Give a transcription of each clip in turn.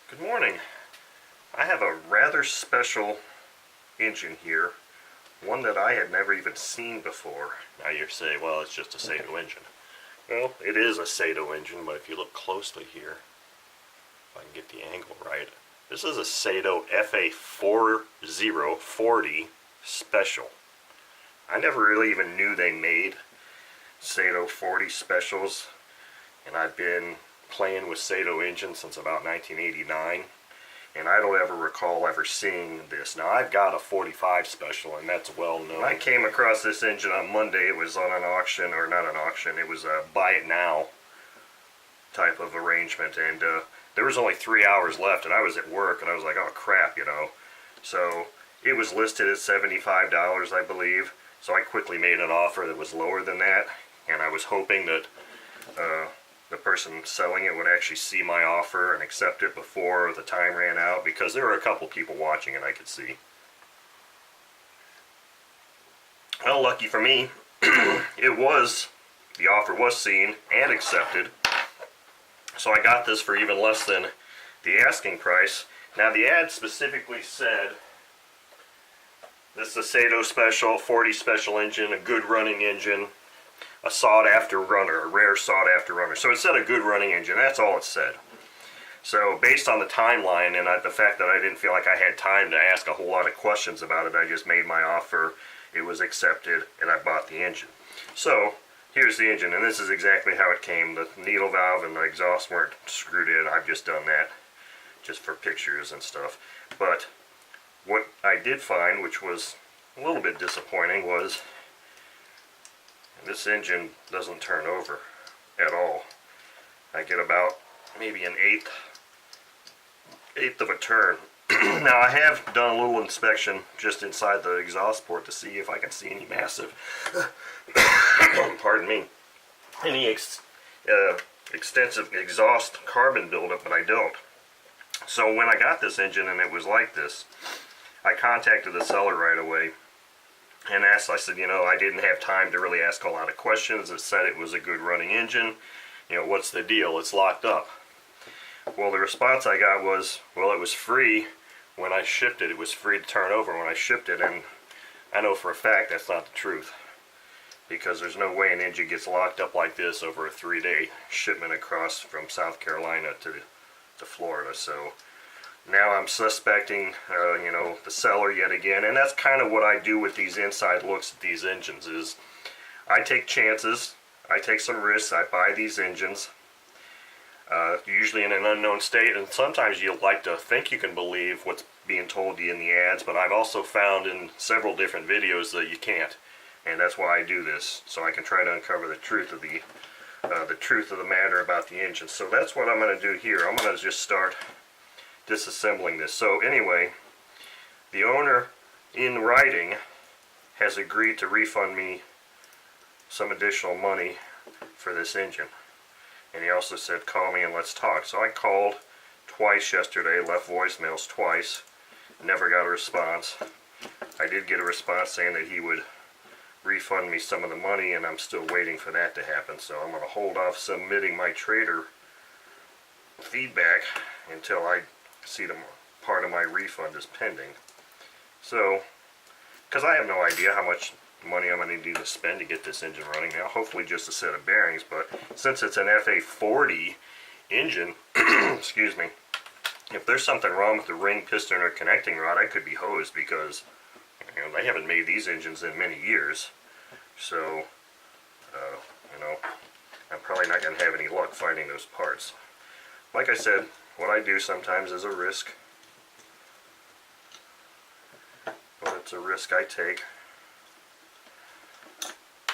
Good morning. I have a rather special engine here, one that I had never even seen before. Now you're saying, well, it's just a Saito engine. Well, it is a Saito engine, but if you look closely here, if I can get the angle right, this is a Saito FA-40S special. I never really even knew they made Saito 40 specials, and I've been playing with Saito engines since about 1989, and I don't ever recall ever seeing this. Now I've got a 45 special, and that's well known. I came across this engine on Monday. It was on an auction, or not an auction, it was a buy it now type of arrangement, and there was only 3 hours left, and I was at work, and I was like, oh crap, you know. So it was listed at $75, I believe, so I quickly made an offer that was lower than that, and I was hoping that the person selling it would actually see my offer and accept it before the time ran out, because there were a couple people watching it, I could see. Well, lucky for me, the offer was seen and accepted, so I got this for even less than the asking price. Now the ad specifically said, this is a Saito special, 40 special engine, a good running engine, a sought-after runner, a rare sought-after runner. So it said a good running engine, that's all it said. So based on the timeline and the fact that I didn't feel like I had time to ask a whole lot of questions about it, I just made my offer, it was accepted, and I bought the engine. So here's the engine, and this is exactly how it came. The needle valve and the exhaust weren't screwed in. I've just done that just for pictures and stuff. But what I did find, which was a little bit disappointing, was this engine doesn't turn over at all. I get about maybe an eighth of a turn. Now I have done a little inspection just inside the exhaust port to see if I can see any massive, pardon me, any extensive exhaust carbon buildup, but I don't. So when I got this engine and it was like this, I contacted the seller right away and asked, I said, you know, I didn't have time to really ask a lot of questions. It said it was a good running engine. You know, what's the deal? It's locked up. Well, the response I got was, well, it was free when I shipped it. It was free to turn over when I shipped it, and I know for a fact that's not the truth, because there's no way an engine gets locked up like this over a 3-day shipment across from South Carolina to Florida. So now I'm suspecting, you know, the seller yet again, and that's kind of what I do with these inside looks at these engines. Is I take chances, I take some risks, I buy these engines, usually in an unknown state, and sometimes you like to think you can believe what's being told to you in the ads, but I've also found in several different videos that you can't, and that's why I do this, so I can try to uncover the truth of the matter about the engine. So that's what I'm going to do here. I'm going to just start disassembling this. So anyway, the owner in writing has agreed to refund me some additional money for this engine, and he also said call me and let's talk. So I called twice yesterday, left voicemails twice, never got a response. I did get a response saying that he would refund me some of the money, and I'm still waiting for that to happen. So I'm going to hold off submitting my trader feedback until I see the part of my refund is pending. So, because I have no idea how much money I'm going to need to spend to get this engine running now, hopefully just a set of bearings, but since it's an FA-40 engine, excuse me, if there's something wrong with the ring, piston, or connecting rod, I could be hosed, because you know, they haven't made these engines in many years. So, you know, I'm probably not going to have any luck finding those parts. Like I said, what I do sometimes is a risk, but it's a risk I take.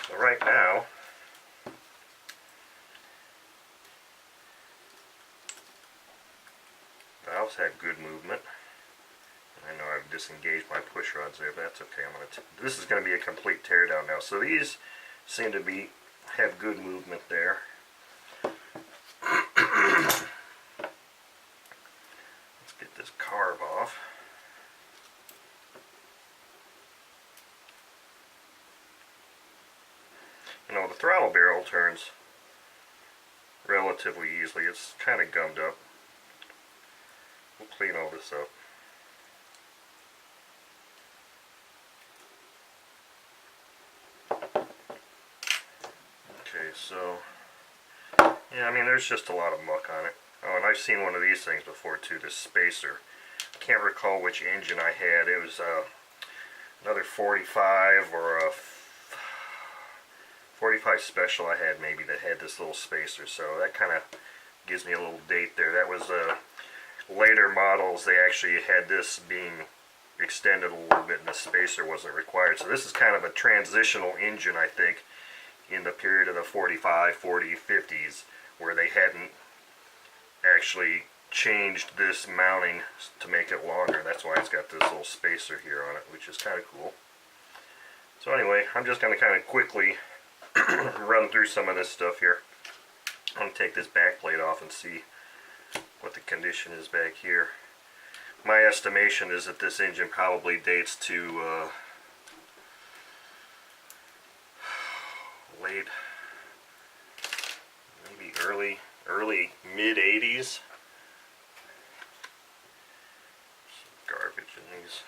So right now, valves have good movement. I know I've disengaged my push rods there, but that's okay. This is going to be a complete teardown now. So these seem to have good movement there. Let's get this carb off. You know, the throttle barrel turns relatively easily. It's kind of gummed up. we'll clean all this up. Okay, so yeah, I mean, there's just a lot of muck on it. Oh, and I've seen one of these things before too, this spacer. Can't recall which engine I had. It was another 45 or a 45 special I had maybe that had this little spacer. So that kind of gives me a little date there. That was later models. They actually had this being extended a little bit and the spacer wasn't required. So this is kind of a transitional engine, I think, in the period of the 45, 40, 50s, where they hadn't actually changed this mounting to make it longer. That's why it's got this little spacer here on it, which is kind of cool. So anyway, I'm just going to kind of quickly run through some of this stuff here. I'm going to take this back plate off and see what the condition is back here. My estimation is that this engine probably dates to late, maybe early mid 80s. Some garbage in these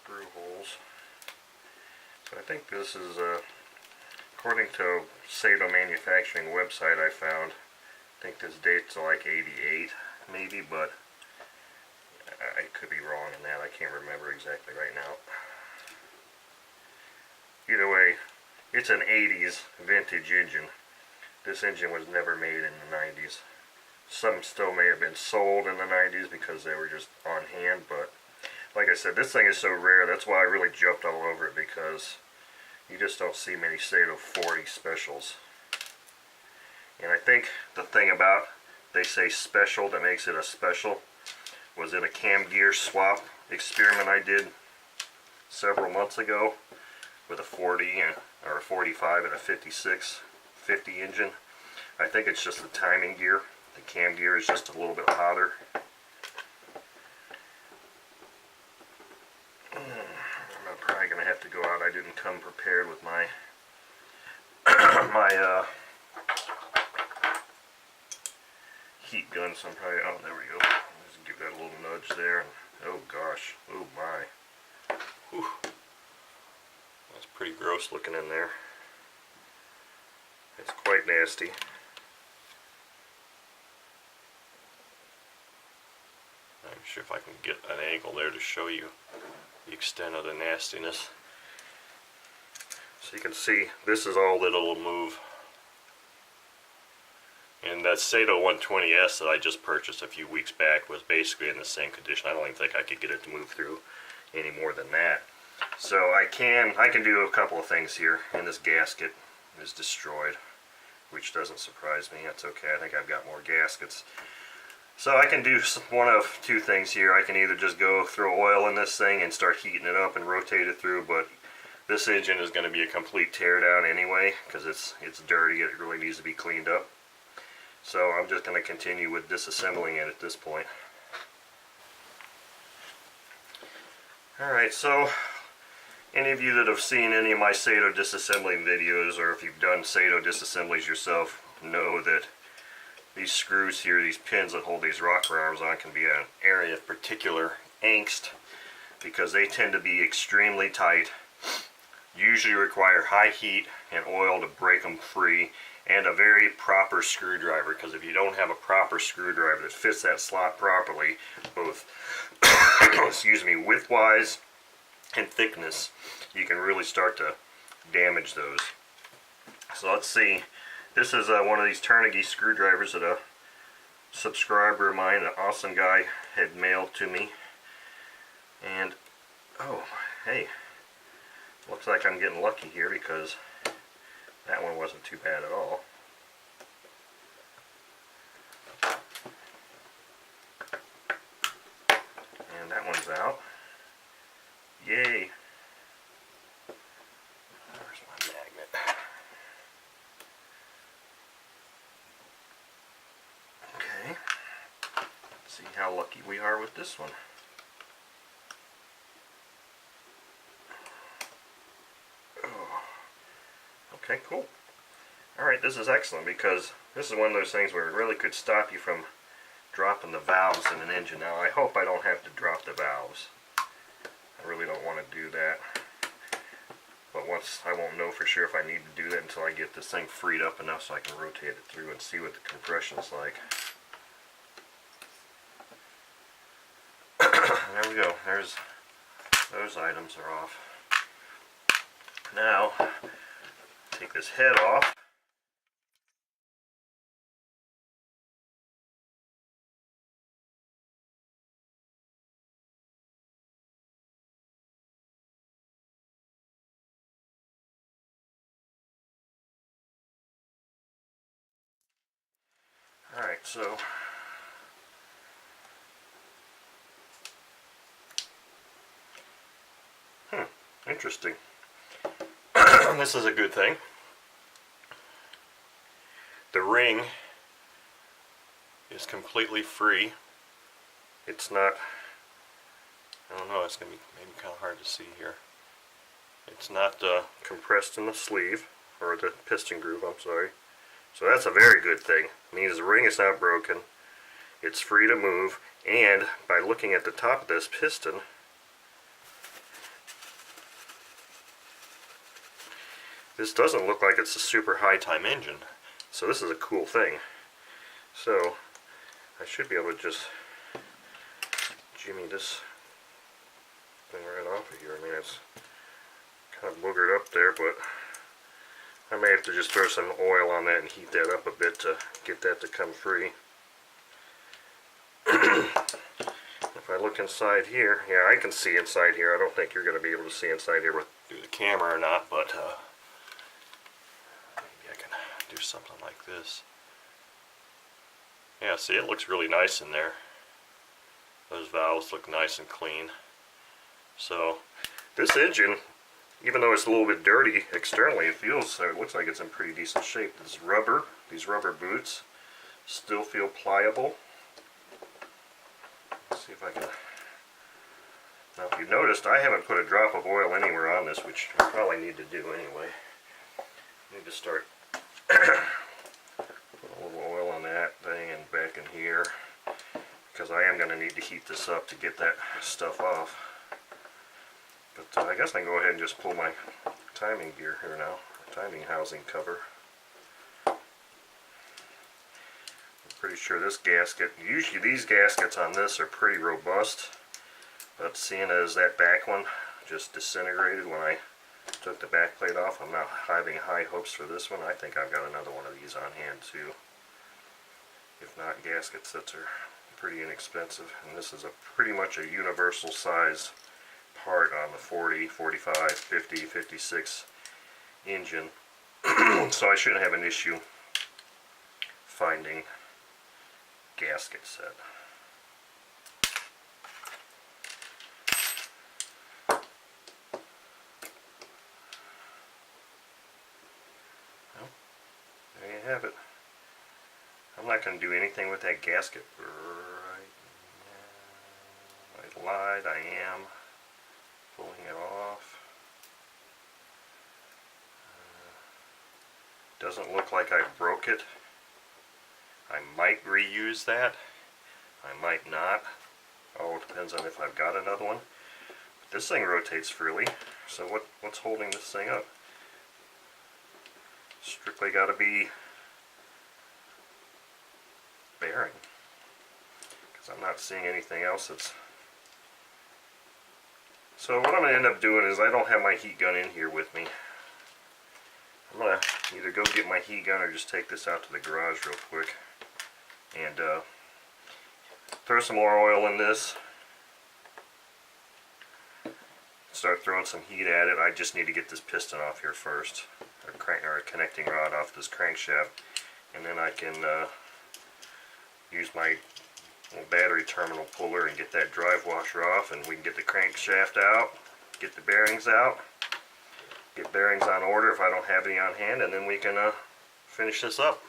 screw holes. So I think this is according to Saito manufacturing website I found, I think this dates to like 88 maybe, but I could be wrong in that. I can't remember exactly right now. Either way, it's an 80s vintage engine. This engine was never made in the 90s. Some still may have been sold in the 90s because they were just on hand, but like I said, this thing is so rare. That's why I really jumped all over it, because you just don't see many Saito 40 specials. And I think the thing about, they say special, that makes it a special, was in a cam gear swap experiment I did several months ago with a 40 or a 45 and a 56 50 engine. I think it's just the timing gear. The cam gear is just a little bit hotter. I'm probably going to have to go out. I didn't come prepared with my my heat gun, so I'm probably, oh, there we go. Just give that a little nudge there. And, oh gosh, oh my. Whew. That's pretty gross looking in there. It's quite nasty. I'm sure if I can get an angle there to show you the extent of the nastiness. So you can see this is all that it'll move. And that Saito 120S that I just purchased a few weeks back was basically in the same condition. I don't even think I could get it to move through any more than that. So I can do a couple of things here, and this gasket is destroyed, which doesn't surprise me. That's okay. I think I've got more gaskets. So I can do one of two things here. I can either just go throw oil in this thing and start heating it up and rotate it through, but this engine is going to be a complete teardown anyway because it's dirty. It really needs to be cleaned up. So I'm just going to continue with disassembling it at this point. Alright, so any of you that have seen any of my Saito disassembling videos, or if you've done Saito disassemblies yourself, know that these screws here, these pins that hold these rocker arms on, can be an area of particular angst because they tend to be extremely tight, usually require high heat and oil to break them free, and a very proper screwdriver, because if you don't have a proper screwdriver that fits that slot properly, both excuse me, width-wise and thickness, you can really start to damage those. So let's see. This is one of these Carnegie screwdrivers that a subscriber of mine, an awesome guy, had mailed to me. And, oh, hey, looks like I'm getting lucky here because that one wasn't too bad at all. And that one's out. Yay! There's my magnet. Okay. Let's see how lucky we are with this one. Okay, cool. Alright, this is excellent because this is one of those things where it really could stop you from dropping the valves in an engine. Now I hope I don't have to drop the valves. I really don't want to do that. But I won't know for sure if I need to do that until I get this thing freed up enough so I can rotate it through and see what the compression's like. There we go. There's those items are off. Now, take this head off. Alright, so interesting. This is a good thing. The ring is completely free. It's not, I don't know, it's going to be maybe kind of hard to see here. It's not compressed in the sleeve, or the piston groove, I'm sorry. So that's a very good thing. It means the ring is not broken. It's free to move, and by looking at the top of this piston, this doesn't look like it's a super high time engine. So this is a cool thing. So I should be able to just jimmy this thing right off of here. I mean, it's kind of boogered up there, but I may have to just throw some oil on that and heat that up a bit to get that to come free. If I look inside here, yeah, I can see inside here. I don't think you're going to be able to see inside here through the camera or not, but maybe I can do something like this. Yeah, see, it looks really nice in there. Those valves look nice and clean. So this engine, even though it's a little bit dirty externally, it looks like it's in pretty decent shape. These rubber boots still feel pliable. Let's see if I can. Now, if you noticed, I haven't put a drop of oil anywhere on this, which I probably need to do anyway. I need to start put a little oil on that thing and back in here, because I am going to need to heat this up to get that stuff off. But I guess I can go ahead and just pull my timing gear here now, timing housing cover. I'm pretty sure this gasket, usually these gaskets on this are pretty robust, but seeing as that back one just disintegrated when I took the back plate off, I'm not having high hopes for this one. I think I've got another one of these on hand too. If not gaskets, that are pretty inexpensive, and this is pretty much a universal size part on the 40, 45, 50, 56 engine. So I shouldn't have an issue finding gasket set. Well, there you have it. I'm not going to do anything with that gasket right now. I lied, I am pulling it off. Doesn't look like I broke it. I might reuse that. I might not. Oh, it depends on if I've got another one. But this thing rotates freely. So what's holding this thing up? Strictly got to be bearing. Because I'm not seeing anything else that's... So what I'm going to end up doing is I don't have my heat gun in here with me. I'm going to either go get my heat gun or just take this out to the garage real quick and throw some more oil in this. Start throwing some heat at it. I just need to get this piston off here first, or a connecting rod off this crankshaft, and then I can use my little battery terminal puller and get that drive washer off, and we can get the crankshaft out, get the bearings out, get bearings on order if I don't have any on hand, and then we can finish this up.